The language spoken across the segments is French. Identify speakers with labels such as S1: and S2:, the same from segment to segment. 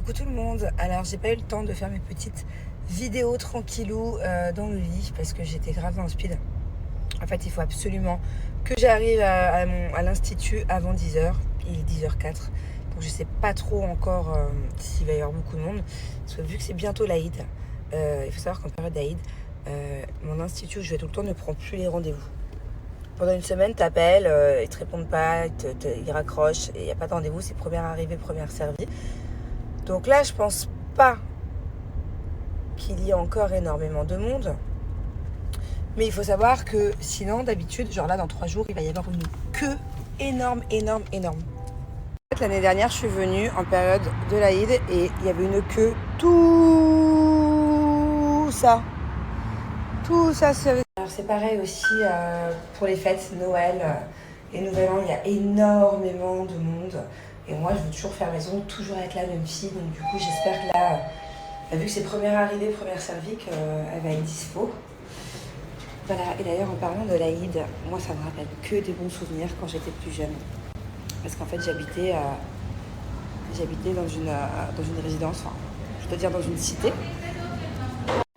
S1: Coucou tout le monde. Alors j'ai pas eu le temps de faire mes petites vidéos tranquillou dans le lit parce que j'étais grave dans le speed. En fait il faut absolument que j'arrive à l'institut avant 10h. Il est 10h04. Donc je sais pas trop encore s'il va y avoir beaucoup de monde. Parce que vu que c'est bientôt l'Aïd, il faut savoir qu'en période d'Aïd, mon institut où je vais tout le temps ne prend plus les rendez-vous. Pendant une semaine, t'appelles, ils te répondent pas, ils raccrochent et il n'y a pas de rendez-vous, c'est première arrivée, première servie. Donc là, je pense pas qu'il y ait encore énormément de monde. Mais il faut savoir que sinon, d'habitude, genre là, dans 3 jours, il va y avoir une queue énorme. L'année dernière, je suis venue en période de l'Aïd et il y avait une queue, tout ça, Alors c'est pareil aussi pour les fêtes, Noël et Nouvel An, il y a énormément de monde. Et moi, je veux toujours faire mes ongles, toujours être la même fille. Donc du coup, j'espère que là, vu que c'est première arrivée, première servie, qu'elle va être dispo. Voilà, et d'ailleurs, en parlant de l'Aïd, moi, ça me rappelle que des bons souvenirs quand j'étais plus jeune. Parce qu'en fait, j'habitais dans une résidence, enfin, je dois dire dans une cité.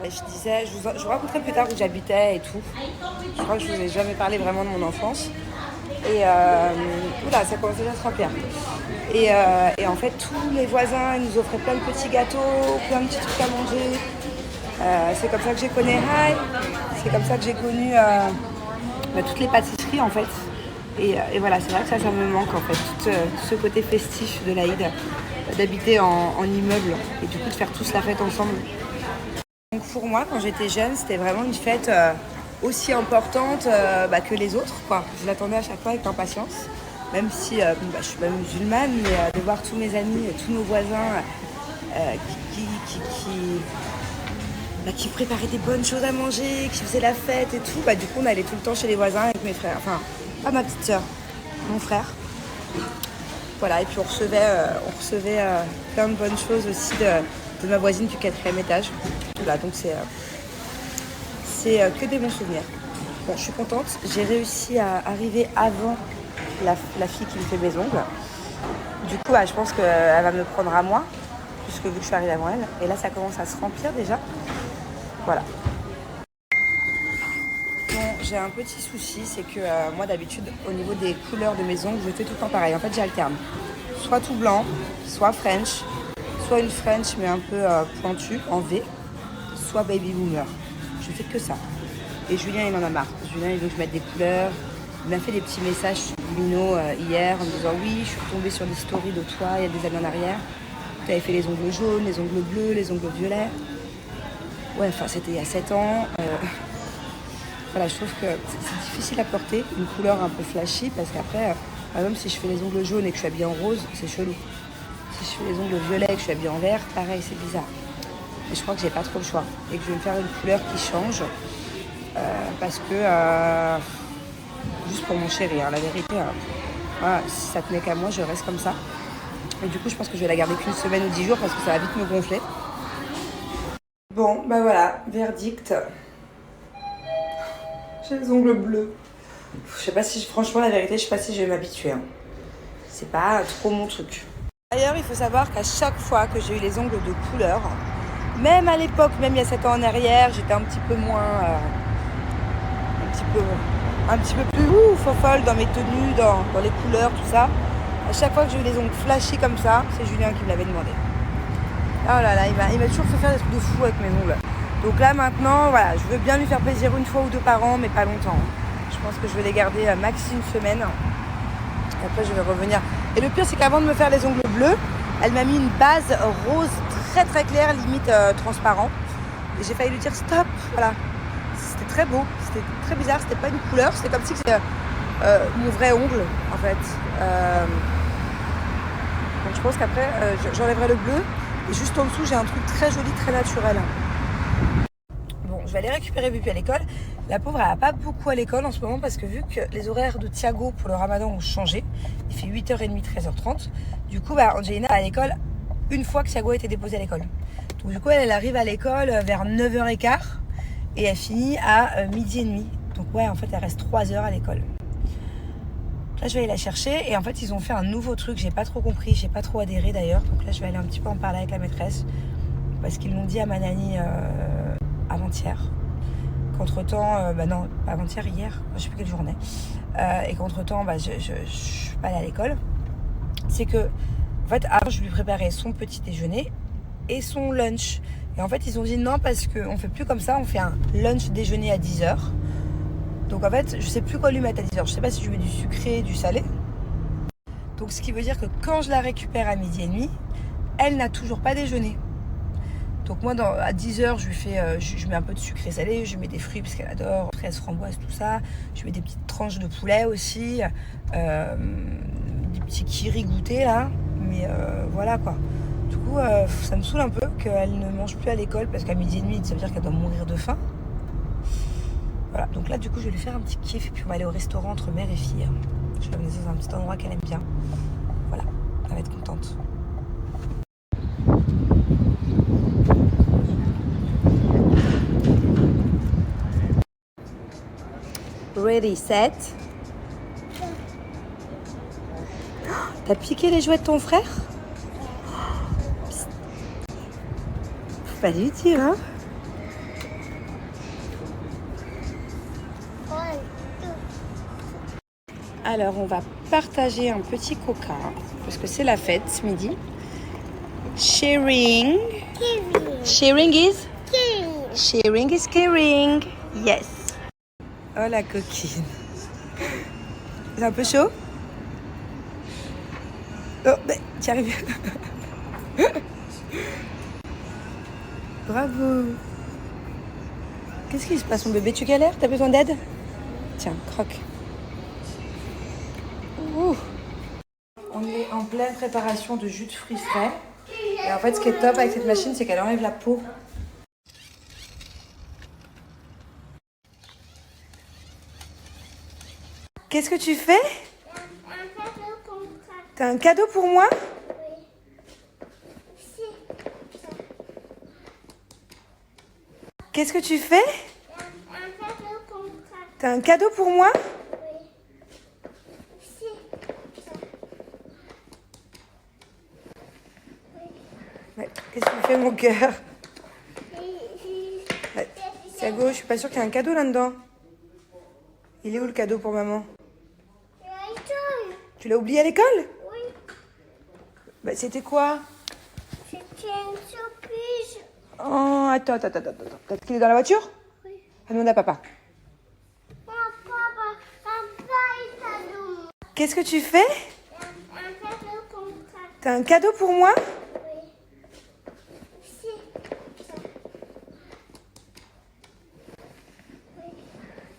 S1: Et je disais, je vous raconterai plus tard où j'habitais et tout. Je crois que je vous ai jamais parlé vraiment de mon enfance. Et oula, ça commence déjà à se remplir. Et en fait, tous les voisins ils nous offraient plein de petits gâteaux, plein de petits trucs à manger. C'est comme ça que j'ai connu Rai. C'est comme ça que j'ai connu toutes les pâtisseries en fait. Et voilà, c'est vrai que ça me manque en fait, tout ce côté festif de l'Aïd, d'habiter en immeuble et du coup de faire tous la fête ensemble. Donc pour moi, quand j'étais jeune, c'était vraiment une fête aussi importante que les autres, quoi. Je l'attendais à chaque fois avec impatience, même si je suis pas musulmane, mais de voir tous mes amis, tous nos voisins qui préparaient des bonnes choses à manger, qui faisaient la fête et tout, du coup on allait tout le temps chez les voisins avec mes frères, enfin pas ma petite sœur, mon frère. Voilà, et puis on recevait plein de bonnes choses aussi de ma voisine du 4e étage. Voilà, donc c'est que des bons souvenirs. Bon, je suis contente, j'ai réussi à arriver avant la fille qui me fait mes ongles. Du coup, je pense qu'elle va me prendre à moi, puisque vu que je suis arrivée avant elle. Et là, ça commence à se remplir déjà. Voilà. Bon, j'ai un petit souci, c'est que moi, d'habitude, au niveau des couleurs de mes ongles, je fais tout le temps pareil. En fait, j'alterne. Soit tout blanc, soit French, soit une French, mais un peu pointue, en V, soit baby boomer. Je fais que ça. Et Julien, il en a marre. Julien, il veut que je mette des couleurs. Il m'a fait des petits messages subliminaux hier en me disant oui, je suis tombée sur des stories de toi il y a des années en arrière. Tu avais fait les ongles jaunes, les ongles bleus, les ongles violets. Ouais, enfin, c'était il y a 7 ans. Voilà, je trouve que c'est difficile à porter, une couleur un peu flashy, parce qu'après, par exemple, si je fais les ongles jaunes et que je suis habillée en rose, c'est chelou. Si je fais les ongles violets et que je suis habillée en vert, pareil, c'est bizarre. Et je crois que j'ai pas trop le choix et que je vais me faire une couleur qui change parce que juste pour mon chéri, la vérité, voilà, si ça tenait qu'à moi, je reste comme ça. Et du coup, je pense que je vais la garder qu'une semaine ou 10 jours parce que ça va vite me gonfler. Bon, voilà, verdict. J'ai les ongles bleus. Je sais pas si, franchement, la vérité, je sais pas si je vais m'habituer. C'est pas trop mon truc. D'ailleurs, il faut savoir qu'à chaque fois que j'ai eu les ongles de couleur, même à l'époque, même il y a 7 ans en arrière, j'étais un petit peu moins... un petit peu plus folle dans mes tenues, dans les couleurs, tout ça. À chaque fois que j'ai eu les ongles flashy comme ça, c'est Julien qui me l'avait demandé. Oh là là, il m'a toujours fait faire des trucs de fou avec mes ongles. Donc là maintenant, voilà, je veux bien lui faire plaisir une fois ou deux par an, mais pas longtemps. Je pense que je vais les garder maxi une semaine. Et après je vais revenir. Et le pire c'est qu'avant de me faire les ongles bleus, elle m'a mis une base rose très très claire, limite transparent. Et j'ai failli lui dire stop, voilà. C'était très beau, c'était très bizarre, c'était pas une couleur, c'était comme si c'était mon vrai ongle en fait. Donc je pense qu'après j'enlèverai le bleu et juste en dessous j'ai un truc très joli, très naturel. Bon, je vais aller récupérer Bupi à l'école. La pauvre, elle va pas beaucoup à l'école en ce moment parce que vu que les horaires de Thiago pour le ramadan ont changé, il fait 8h30, 13h30. Du coup, Angelina est à l'école une fois que Thiago a été déposé à l'école. Donc du coup, elle arrive à l'école vers 9h15 et elle finit à 12h30. Donc ouais, en fait, elle reste 3 heures à l'école. Là, je vais aller la chercher et en fait, ils ont fait un nouveau truc. J'ai pas trop compris, j'ai pas trop adhéré d'ailleurs. Donc là, je vais aller un petit peu en parler avec la maîtresse parce qu'ils l'ont dit à ma nanny avant-hier. Qu'entre-temps, non, pas avant-hier, hier, je sais plus quelle journée. Et qu'entre-temps, je suis pas allée à l'école. C'est que, en fait, avant, je lui préparais son petit déjeuner et son lunch. Et en fait, ils ont dit non parce qu'on fait plus comme ça, on fait un lunch déjeuner à 10h. Donc en fait, je sais plus quoi lui mettre à 10h. Je sais pas si je mets du sucré, du salé. Donc ce qui veut dire que quand je la récupère à midi et demi, elle n'a toujours pas déjeuné. Donc moi, à 10h, je lui fais, je mets un peu de sucré salé, je lui mets des fruits parce qu'elle adore, fraises, framboises, tout ça. Je mets des petites tranches de poulet aussi, des petits kiris goûtés là. Mais voilà quoi. Du coup, ça me saoule un peu qu'elle ne mange plus à l'école parce qu'à midi et demi, ça veut dire qu'elle doit mourir de faim. Voilà, donc là du coup je vais lui faire un petit kiff et puis on va aller au restaurant entre mère et fille. Je vais l'amener dans un petit endroit qu'elle aime bien. Voilà, elle va être contente. Ready, set. Oh, t'as piqué les jouets de ton frère? Psst. Faut pas lui dire, hein? Alors, on va partager un petit coca, parce que c'est la fête ce midi. Sharing. Caring. Sharing is? Caring. Sharing is caring. Yes. Oh, la coquine. C'est un peu chaud? Oh, tu arrives. Bravo. Qu'est-ce qui se passe, mon bébé? Tu galères? T'as besoin d'aide? Tiens, croque. Ouh. On est en pleine préparation de jus de fruits frais. Et en fait, ce qui est top avec cette machine, c'est qu'elle enlève la peau. Qu'est-ce que tu fais? Un cadeau pour moi. T'as un cadeau pour moi? Oui. Qu'est-ce que tu fais? Un cadeau pour moi. T'as un cadeau pour moi? Ouais. Qu'est-ce que tu fais, mon cœur? Ouais. C'est à gauche, je suis pas sûre qu'il y a un cadeau là-dedans. Il est où le cadeau pour maman? Tu l'as oublié à l'école? Oui. C'était quoi? C'était une surprise. Oh, attends. Peut-être qu'il est dans la voiture? Oui. Demande à papa. Papa est cadeau. Qu'est-ce que tu fais? Un cadeau pour moi. T'as un cadeau pour moi?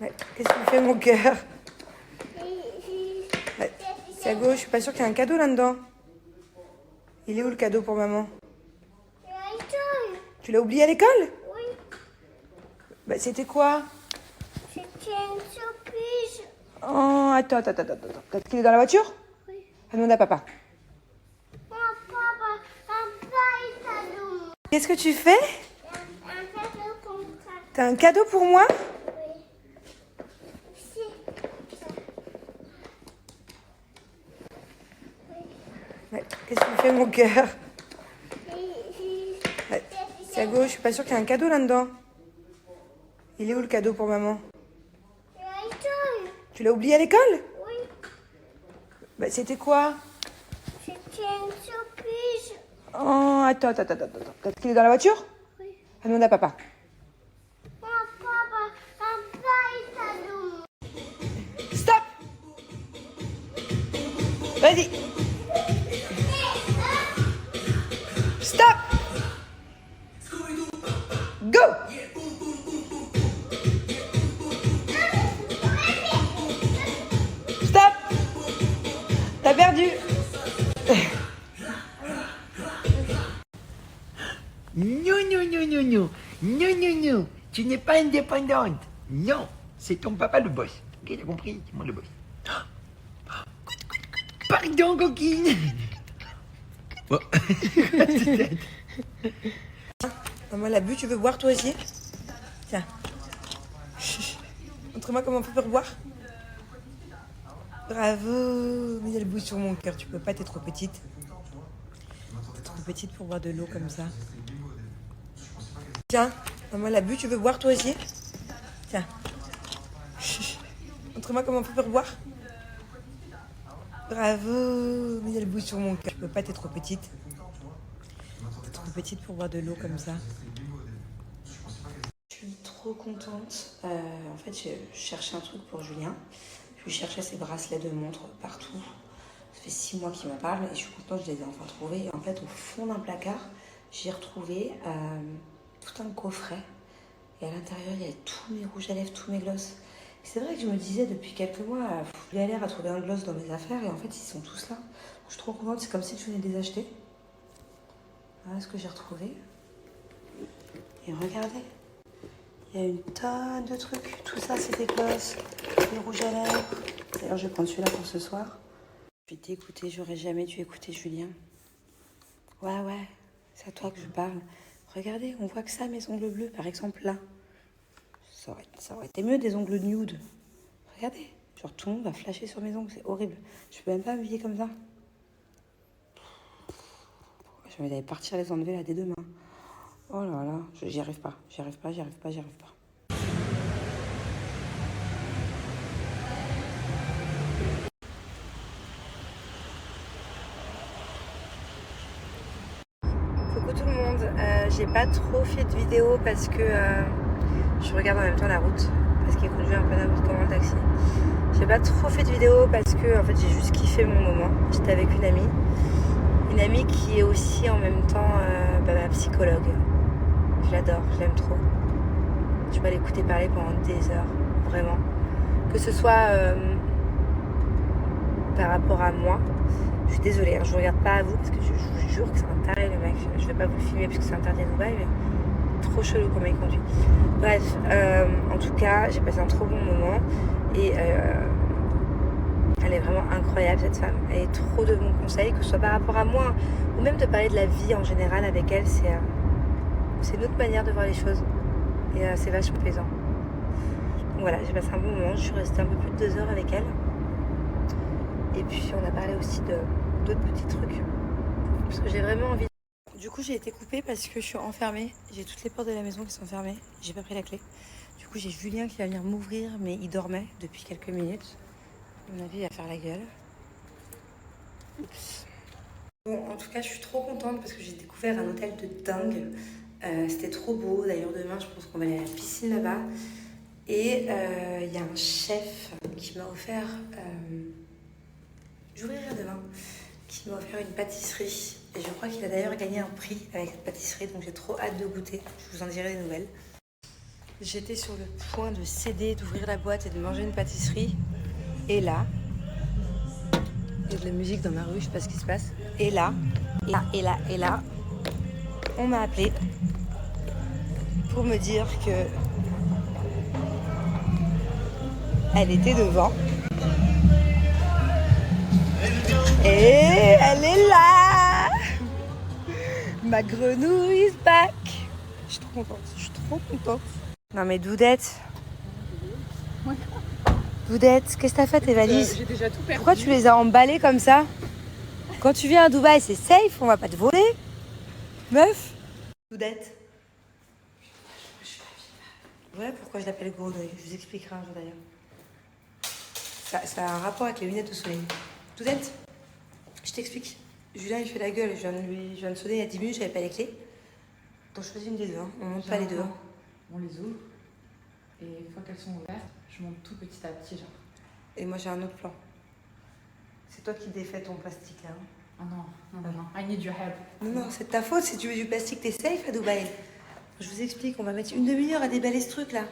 S1: Ouais. Qu'est-ce que tu fais, mon cœur? Ouais. C'est à gauche, je suis pas sûre qu'il y a un cadeau là-dedans. Il est où le cadeau pour maman? Tu l'as oublié à l'école? Oui. C'était quoi? C'était une surprise. Oh, attends. Peut-être qu'il est dans la voiture? Oui. Demande à papa. Papa est cadeau. Qu'est-ce que tu fais? Un cadeau pour moi. T'as un cadeau pour moi? Ouais. Qu'est-ce que tu fais, mon cœur? Ouais. C'est à gauche, je suis pas sûre qu'il y a un cadeau là-dedans. Il est où le cadeau pour maman? Tu l'as oublié à l'école? Oui. C'était quoi? C'était une surprise. Oh, attends. Peut-être qu'il est dans la voiture? Oui. Demande à papa. Papa est cadeau. Stop! Vas-y. Stop! Go! Stop! T'as perdu!
S2: Non. Tu n'es pas indépendante. Non, c'est ton papa le boss. Ok, t'as compris? C'est moi le boss. Pardon, coquine. Oh.
S1: Maman l'a bu, tu veux boire toi aussi? Tiens. Montre-moi comment on peut boire. Bravo. Mais il y a le bout sur mon cœur. Tu peux pas, t'es trop petite. T'es trop petite pour boire de l'eau comme ça. Tiens, maman l'a bu, tu veux boire toi aussi? Tiens. Montre-moi comment on peut boire. Bravo. Mais il y a le bout sur mon cœur. Tu peux pas, t'es trop petite. T'es trop petite pour boire de l'eau comme ça. Je suis trop contente. En fait, je cherchais un truc pour Julien. Je lui cherchais ses bracelets de montre partout. Ça fait 6 mois qu'il m'en parle et je suis contente, je les ai enfin trouvés. Et en fait, au fond d'un placard, j'ai retrouvé tout un coffret. Et à l'intérieur, il y avait tous mes rouges à lèvres, tous mes glosses. C'est vrai que je me disais depuis quelques mois, galère à trouver un gloss dans mes affaires. Et en fait, ils sont tous là. Je suis trop contente, c'est comme si je venais de les acheter. Voilà ce que j'ai retrouvé. Et regardez, il y a une tonne de trucs. Tout ça, c'est des glosses, des rouges à lèvres. D'ailleurs, je vais prendre celui-là pour ce soir. Je vais t'écouter, j'aurais jamais dû écouter Julien. Ouais, c'est à toi que je parle. Regardez, on voit que ça, mes ongles bleus, par exemple, là. Ça aurait été mieux des ongles nude. Regardez, genre tout le monde va flasher sur mes ongles, c'est horrible. Je peux même pas m'habiller comme ça. J'ai envie d'aller partir les enlever là dès demain. Oh là là, j'y arrive pas. Coucou tout le monde, j'ai pas trop fait de vidéo parce que je regarde en même temps la route parce qu'il conduit un peu n'importe comment le taxi. J'ai pas trop fait de vidéo parce que en fait j'ai juste kiffé mon moment. J'étais avec une amie qui est aussi en même temps ma psychologue. Je l'adore, je l'aime trop. Je vais l'écouter parler pendant des heures, vraiment. Que ce soit par rapport à moi. Je suis désolée, hein, je ne regarde pas à vous parce que je vous jure que c'est un taré le mec. Je vais pas vous le filmer parce que c'est interdit à Dubaï, mais trop chelou comment il conduit. Bref, en tout cas, j'ai passé un trop bon moment et elle est vraiment incroyable cette femme. Elle est trop de bons conseils, que ce soit par rapport à moi ou même de parler de la vie en général avec elle. C'est une autre manière de voir les choses et c'est vachement plaisant. Donc voilà, j'ai passé un bon moment. Je suis restée un peu plus de 2 heures avec elle. Et puis on a parlé aussi d'autres petits trucs. Parce que j'ai vraiment envie. Du coup j'ai été coupée parce que je suis enfermée. J'ai toutes les portes de la maison qui sont fermées. J'ai pas pris la clé. Du coup j'ai Julien qui va venir m'ouvrir, mais il dormait depuis quelques minutes. À mon avis il va faire la gueule. Oups. Bon, en tout cas je suis trop contente parce que j'ai découvert un hôtel de dingue. C'était trop beau. D'ailleurs demain je pense qu'on va aller à la piscine là-bas. Et il y a un chef qui m'a offert... j'ouvrirai demain, qui m'a offert une pâtisserie. Et je crois qu'il a d'ailleurs gagné un prix avec cette pâtisserie, donc j'ai trop hâte de goûter. Je vous en dirai des nouvelles. J'étais sur le point de céder, d'ouvrir la boîte et de manger une pâtisserie. Et là, il y a de la musique dans ma rue, je sais pas ce qui se passe. Et là, on m'a appelé pour me dire que elle était devant. Et elle est là. Ma grenouille is back. Je suis trop contente. Non mais Doudette. Doudette, qu'est-ce que t'as fait tes valises?
S3: J'ai déjà tout perdu.
S1: Pourquoi tu les as emballées comme ça? Quand tu viens à Dubaï, c'est safe, on va pas te voler. Meuf. Doudette. Voilà pourquoi je l'appelle grenouille. Je vous expliquerai un jour d'ailleurs. Ça a un rapport avec les lunettes de soleil. Doudette. Je t'explique. Julien, il fait la gueule. Je viens de sonner il y a 10 minutes, j'avais pas les clés. Donc je choisis une des deux. Hein. On monte pas les deux. Hein.
S3: On les ouvre. Et une fois qu'elles sont ouvertes, je monte tout petit à petit, genre.
S1: Et moi, j'ai un autre plan. C'est toi qui défais ton plastique, là. Hein.
S3: Oh non. I need your help.
S1: Non, c'est de ta faute. Si tu veux du plastique, t'es safe à Dubaï. Je vous explique. On va mettre une demi-heure à déballer ce truc, là.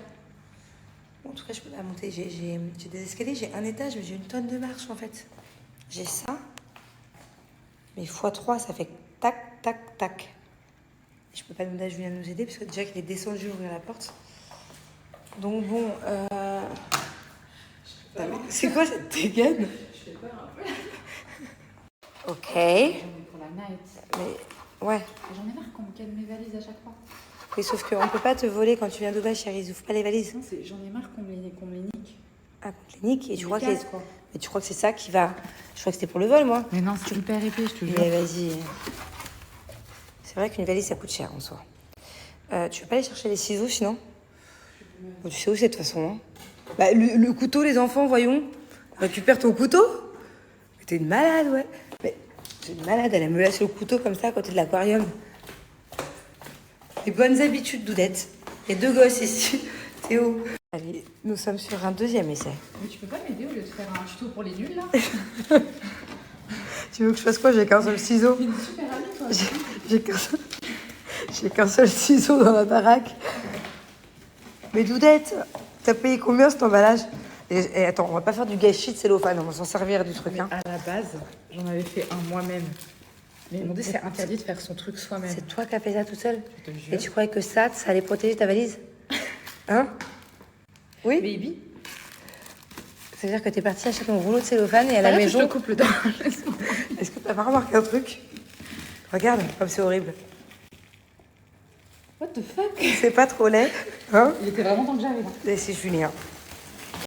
S1: Bon, en tout cas, je peux pas monter. J'ai des escaliers. J'ai un étage, mais j'ai une tonne de marche, en fait. J'ai ça. Mais x3, ça fait tac, tac, tac. Et je peux pas demander à Julien de nous aider, parce que déjà qu'il est descendu ouvrir la porte. Donc bon, c'est quoi cette dégaine?
S3: Je fais peur un peu.
S1: Ok.
S3: J'en ai pour la night.
S1: Mais ouais.
S3: J'en ai marre qu'on me canne mes valises à chaque fois.
S1: Oui, sauf qu'on peut pas te voler quand tu viens à Dubaï, chérie. Ils ouvrent pas les valises.
S3: Non, j'en ai marre qu'on me les nique.
S1: à clinique et tu crois que
S3: quoi.
S1: mais tu crois que c'est ça qui va. Je crois que c'était pour le vol, moi.
S3: Mais non, c'est hyper épais, je te jure.
S1: Mais vas-y. C'est vrai qu'une valise, ça coûte cher en soi. Tu veux pas aller chercher les ciseaux sinon? Bon, tu sais où c'est de toute façon. Hein. Bah, le couteau, les enfants, voyons. Récupère ton couteau. Mais t'es une malade, ouais. Mais t'es une malade, elle me laisse le couteau comme ça à côté de l'aquarium. Les bonnes habitudes, Doudette. Il y a 2 gosses ici. Théo. Allez, nous sommes sur un 2e essai.
S3: Mais tu peux pas m'aider au lieu de faire un tuto pour les nuls, là?
S1: Tu veux que je fasse quoi? J'ai qu'un seul ciseau.
S3: T'es une super amie, toi.
S1: J'ai qu'un seul ciseau dans la baraque. Mais Doudette, t'as payé combien cet emballage? Et attends, on va pas faire du gâchis de cellophane, on va s'en servir du truc. Hein.
S3: À la base, j'en avais fait un moi-même. Mais ils m'ont dit que c'est interdit de faire son truc soi-même.
S1: C'est toi qui as fait ça tout seul?
S3: Je te jure.
S1: Et tu croyais que ça allait protéger ta valise? Hein? Oui?
S3: Baby.
S1: Ça veut dire que t'es partie acheter ton rouleau de cellophane et à la maison...
S3: Je te coupe le doigt.
S1: Est-ce que t'as pas remarqué un truc? Regarde, comme c'est horrible.
S3: What the fuck?
S1: C'est pas trop laid, hein?
S3: Il était vraiment temps que j'arrive.
S1: Et c'est Julien.